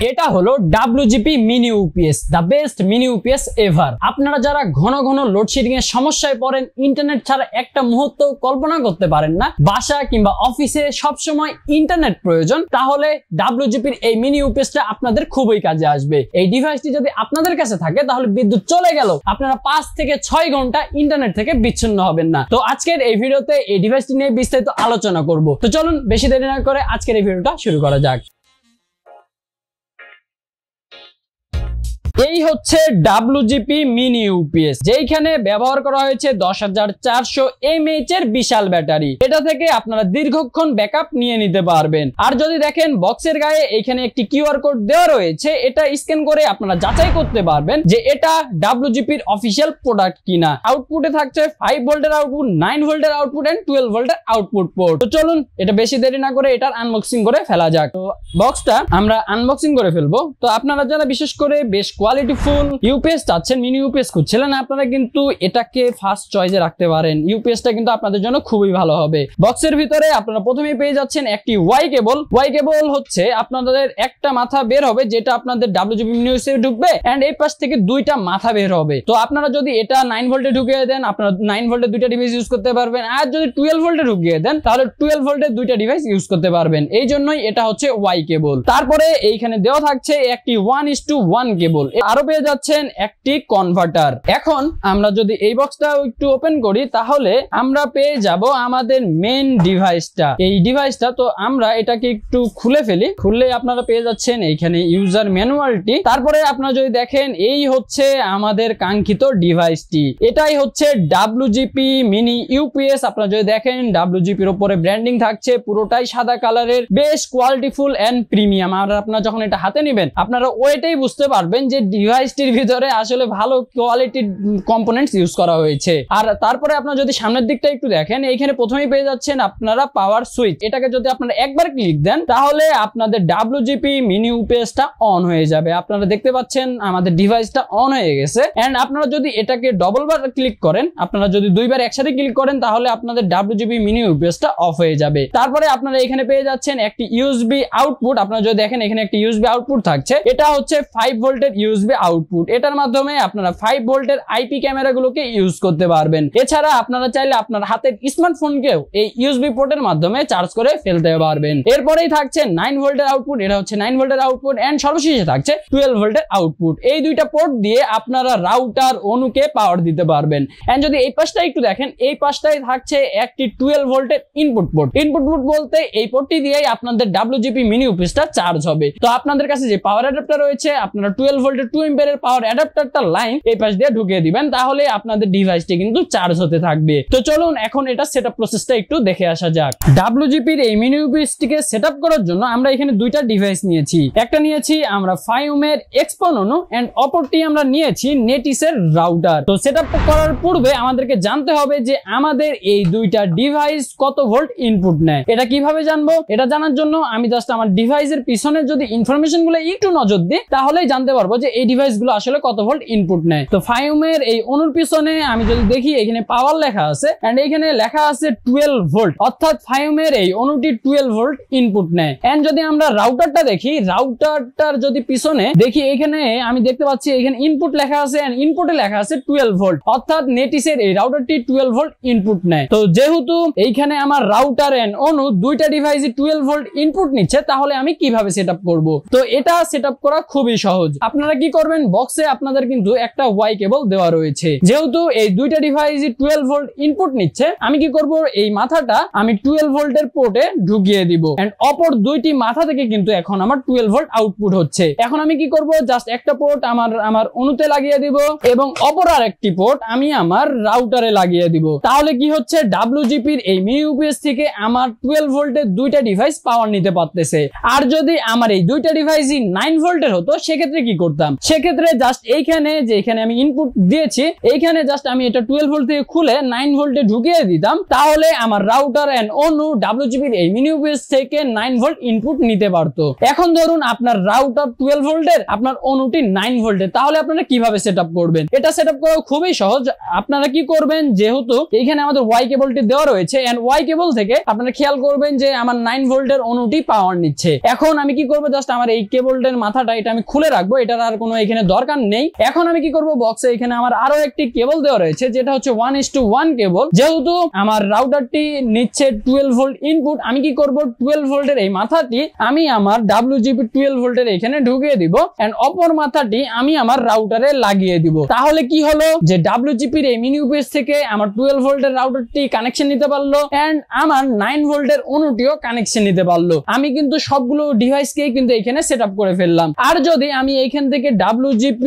এটা হলো WGP mini UPS, the best mini UPS ever. আপনারা যারা ঘন ঘন লোডশেডিং এর সমস্যায় পড়েন, ইন্টারনেট ছাড়া একটা মুহূর্ত কল্পনা করতে পারেন না, বাসা কিংবা অফিসে সবসময় ইন্টারনেট প্রয়োজন, তাহলে WGPর এই মিনি ইউপিএসটা আপনাদের খুবই কাজে আসবে। এই ডিভাইসটি যদি আপনাদের কাছে থাকে তাহলে বিদ্যুৎ চলে গেল আপনারা 5 থেকে 6 ঘন্টা ইন্টারনেট থেকে বিচ্ছিন্ন হবেন না। তো আজকের এই ভিডিওতে এই ডিভাইসটি নিয়ে বিস্তারিত আলোচনা করব। তো চলুন বেশি দেরি না করে আজকের এই ভিডিওটা শুরু করা যাক। এই হচ্ছে WGP মিনি ইউপিএস, যেখানে ব্যবহার করা হয়েছে 10,400 mAh এর বিশাল ব্যাটারি। এটা থেকে আপনারা দীর্ঘক্ষণ ব্যাকআপ নিয়ে নিতে পারবেন। আর যদি দেখেন বক্সের গায়ে এখানে একটি কিউআর কোড দেওয়া রয়েছে, এটা স্ক্যান করে আপনারা যাচাই করতে পারবেন যে এটা WGPর অফিসিয়াল প্রোডাক্ট কিনা। আউটপুটে থাকছে 5 ভোল্টের আউটপুট, 9 ভোল্টের আউটপুট এন্ড 12 ভোল্টের আউটপুট পোর্ট। তো চলুন এটা বেশি দেরি না করে এটার আনবক্সিং করে ফেলা যাক। তো বক্সটা আমরা আনবক্সিং করে ফেলবো। তো আপনারা যারা বিশেষ করে বেশ কোয়ালিটিফুল ইউপিএস চাচ্ছেন, মিনি ইউপিএস খুঁজছিলেন, আপনারা কিন্তু এটাকে ফার্স্ট চয়েসে রাখতে পারেন। ইউপিএসটা কিন্তু আপনাদের জন্য খুবই ভালো হবে। বক্সের ভিতরে আপনারা প্রথমেই পেয়ে যাচ্ছেন একটি ওয়াই কেবল। ওয়াই কেবল হচ্ছে আপনাদের একটা মাথা বের হবে, যেটা আপনাদের WGP মিনি ইউপিএসে ঢুকবে, এন্ড এই পাশ থেকে দুইটা মাথা বের হবে। তো আপনারা যদি এটা 9 ভোল্টে ঢুকিয়ে দেন, আপনারা 9 ভোল্টে দুইটা ডিভাইস ইউজ করতে পারবেন। আর যদি 12 ভোল্টে ঢুকিয়ে দেন তাহলে 12 ভোল্টে দুইটা ডিভাইস ইউজ করতে পারবেন। এই জন্যই এটা হচ্ছে ওয়াই কেবল। তারপরে এইখানে দেওয়া থাকছে একটি 1:1 কেবল। আরো পেয়ে যাচ্ছেন একটি কনভার্টার। এখন আমরা যদি এই বক্সটা একটু ওপেন করি তাহলে আমরা পেয়ে যাব আমাদের মেইন ডিভাইসটা। এই ডিভাইসটা তো আমরা এটাকে একটু খুলে ফেলি। খুললে আপনারা পেয়ে যাচ্ছেন এইখানে ইউজার ম্যানুয়ালটি। তারপরে আপনারা যদি দেখেন এই হচ্ছে আমাদের কাঙ্ক্ষিত ডিভাইসটি। এটাই হচ্ছে WGP মিনি ইউপিএস। আপনারা যদি দেখেন WGPর উপরে ব্র্যান্ডিং থাকছে, পুরোটাই সাদা কালারের, বেশ কোয়ালিটিফুল এন্ড প্রিমিয়াম। আর আপনারা যখন এটা হাতে নেবেন আপনারা ওইটাই বুঝতে পারবেন যে ডিভাইসটির ভিতরে আসলে ভালো কোয়ালিটির কম্পোনেন্টস ইউজ করা হয়েছে। আর তারপরে আপনারা যদি সামনের দিকটা একটু দেখেন, এইখানে প্রথমেই পেয়ে যাচ্ছেন আপনারা পাওয়ার সুইচ। এটাকে যদি আপনারা একবার ক্লিক দেন তাহলে আপনাদের WGP মিনি ইউপিএসটা অন হয়ে যাবে। আপনারা দেখতে পাচ্ছেন আমাদের ডিভাইসটা অন হয়ে গেছে। এন্ড আপনারা যদি এটাকে ডবল বার ক্লিক করেন, আপনারা যদি দুইবার একসাথে ক্লিক করেন তাহলে আপনাদের WGP মিনি ইউপিএসটা অফ হয়ে যাবে। তারপরে আপনারা এখানে পেয়ে যাচ্ছেন একটি ইউএসবি আউটপুট। আপনারা যদি দেখেন এখানে একটি ইউএসবি আউটপুট থাকছে, এটা হচ্ছে 5 ভোল্টের ইউএসবি আউটপুট। এটার মাধ্যমে আপনারা 5 ভোল্টের আইপি ক্যামেরাগুলোকে ইউজ করতে পারবেন। এছাড়া আপনারা চাইলে আপনার হাতের স্মার্টফোনকেও এই ইউএসবি পোর্টের মাধ্যমে চার্জ করে ফেলতে পারবেন। এরপরেই থাকছে 9 ভোল্টের আউটপুট। এটা হচ্ছে 9 ভোল্টের আউটপুট এন্ড সর্বশেষে থাকছে 12 ভোল্টের আউটপুট। এই দুইটা পোর্ট দিয়ে আপনারা রাউটার অনুকে পাওয়ার দিতে পারবেন। এন্ড যদি এই পাশটা একটু দেখেন, এই পাশটাই থাকছে একটি 12 ভোল্টের ইনপুট পোর্ট। ইনপুট পোর্ট বলতে এই পোর্টটি দিয়েই আপনাদের WGP মিনি ইউপিএসটা চার্জ হবে। তো আপনাদের কাছে যে পাওয়ার অ্যাডাপ্টার রয়েছে, আপনারা 12 ভোল্টের 2 এম্পিয়ারের পাওয়ার অ্যাডাপ্টারটা লাইন এই পাশ দিয়ে ঢুকিয়ে দিবেন, তাহলে আপনাদের ডিভাইসটি কিন্তু চার্জ হতে থাকবে। তো চলুন এখন এটা সেটআপ প্রসেসটা একটু দেখে আসা যাক। WGPর এই মিনি ইউপিএসটিকে সেটআপ করার জন্য আমরা এখানে দুইটা ডিভাইস নিয়েছি। একটা নিয়েছি আমরা ফাইউমের এক্সপো নোনো এন্ড অপরটি আমরা নিয়েছি নেটিসের রাউটার। তো সেটআপ করার পূর্বে আমাদেরকে জানতে হবে যে আমাদের এই দুইটা ডিভাইস কত ভোল্ট ইনপুট নেয়। এটা কিভাবে জানবো? এটা জানার জন্য আমি জাস্ট আমার ডিভাইসের পিছনে যদি ইনফরমেশন গুলো একটু নজর দিই তাহলেই জানতে পারবো যে এই ডিভাইস গুলো আসলে কত ভোল্ট ইনপুট নেয়। তো ফাইউমের এই অনুর পিছনে আমি যদি দেখি এখানে পাওয়ার লেখা আছে এন্ড এখানে লেখা আছে 12 ভোল্ট, অর্থাৎ ফাইউমের এই অনুটি 12 ভোল্ট ইনপুট নেয়। এন্ড যদি আমরা রাউটারটা দেখি, রাউটারটার যদি পিছনে দেখি এখানে আমি দেখতে পাচ্ছি এখানে ইনপুট লেখা আছে এন্ড ইনপুটে লেখা আছে 12 ভোল্ট, অর্থাৎ নেটিসের এই রাউটারটি 12 ভোল্ট ইনপুট নেয়। তো যেহেতু এইখানে আমার রাউটার এন্ড অনু দুইটা ডিভাইসে 12 ভোল্ট ইনপুট নিচ্ছে, তাহলে আমি কিভাবে সেটআপ করব? তো এটা সেটআপ করা খুবই সহজ। আপনারা কি করবেন, বক্সে আপনাদের কিন্তু একটা ওয়াই কেবল দেওয়া রয়েছে। যেহেতু এই দুইটা ডিভাইসে 12 ভোল্ট ইনপুট নিচ্ছে, আমি কি করব, এই মাথাটা আমি 12 ভোল্টের পোর্টে ঢুকিয়ে দিব এন্ড অপর দুইটি মাথা থেকে কিন্তু এখন আমার 12 ভোল্ট আউটপুট হচ্ছে। এখন আমি কি করব, জাস্ট একটা পোর্ট আমার অনুতে লাগিয়ে দিব এবং অপর আরেকটি পোর্ট আমি আমার রাউটারে লাগিয়ে দিব। তাহলে কি হচ্ছে, WGPর এই মিনি ইউপিএস থেকে আমার 12 ভোল্টের দুইটা ডিভাইস পাওয়ার নিতে পারতেছে। আর যদি আমার এই দুইটা ডিভাইসই 9 ভোল্টের হতো সেক্ষেত্রে কি করতে করতাম। সেক্ষেত্রে জাস্ট এইখানে যে এখানে আমি ইনপুট দিয়েছি, এইখানে জাস্ট আমি এটা 12 ভোল্ট থেকে খুলে 9 ভোল্টে ঢুকিয়ে দিতাম, তাহলে আমার রাউটার এন্ড অনু WGP এই মিনি ইউপিএস থেকে 9 ভোল্ট ইনপুট নিতে পারতো। এখন ধরুন আপনার রাউটার 12 ভোল্টের, আপনার অনুটি 9 ভোল্টের, তাহলে আপনারা কিভাবে সেটআপ করবেন? এটা সেটআপ করা খুবই সহজ। আপনারা কি করবেন, যেহেতু এইখানে আমাদের ওয়াই কেবলটি দেওয়া রয়েছে এন্ড ওয়াই কেবল থেকে আপনারা খেয়াল করবেন যে আমার 9 ভোল্টের অনুটি পাওয়ার নিচ্ছে। এখন আমি কি করব, জাস্ট আমার এই কেবলটার মাথাটা এটা আমি খুলে রাখবো, এটার আর কোনো এখানে দরকার নেই। এখন আমি কি করব, বক্সে এখানে আমার আরো একটি কেবল দেওয়া রয়েছে যেটা হচ্ছে 1:1 কেবল। যেহেতু আমার রাউটারটি নিচ্ছে 12 ভোল্ট ইনপুট, আমি কি করব, 12 ভোল্টের এই মাথাটি আমি আমার WGP 12 ভোল্টের এখানে ঢুকিয়ে দিব এন্ড অপর মাথাটি আমি আমার রাউটারে লাগিয়ে দিব। তাহলে কি হলো যে WGP এর এই মিনি ইউপিএস থেকে আমার 12 ভোল্টের রাউটারটি কানেকশন নিতে পারলো এন্ড আমার 9 ভোল্টের অনুটিও কানেকশন নিতে পারলো। আমি কিন্তু সবগুলো ডিভাইসকে কিন্তু এখানে সেটআপ করে ফেললাম। আর যদি আমি এইখান থেকে WGP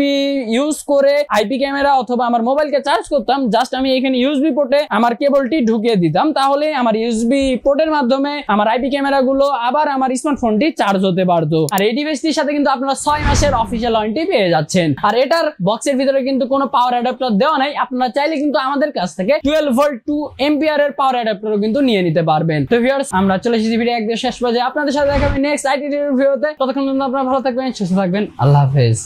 ইউজ করে আইপি ক্যামেরা অথবা আমার মোবাইলকে চার্জ করতাম, জাস্ট আমি এখানে ইউএসবি পোর্টে আমার কেবলটি ঢুকিয়ে দিতাম, তাহলে আমার ইউএসবি পোর্টের মাধ্যমে আমার আইপি ক্যামেরা গুলো আবার আমার স্মার্টফোনটি চার্জ হতে পারতো। আর এই ডিভাইসটির সাথে কিন্তু আপনারা 6 মাসের অফিশিয়াল ওয়ারেন্টি পেয়ে যাচ্ছেন। আর এটার বক্সের ভিতরে কিন্তু কোনো পাওয়ার অ্যাডাপ্টার দেওয়া নাই, আপনারা চাইলে কিন্তু আমাদের কাছ থেকে 12 ভোল্ট 2 এম্পিয়ার এর পাওয়ার অ্যাডাপ্টারও কিন্তু নিয়ে নিতে পারবেন। তো ভিউয়ার্স, আমরা চলে এসেছি ভিডিও একদম শেষ পর্যায়ে। আপনাদের সাথে দেখা হবে নেক্সট আইটি ভিডিওতে। ততক্ষণ পর্যন্ত আপনারা ভালো থাকবেন, সুস্থ থাকবেন। আল্লাহ হাফেজ।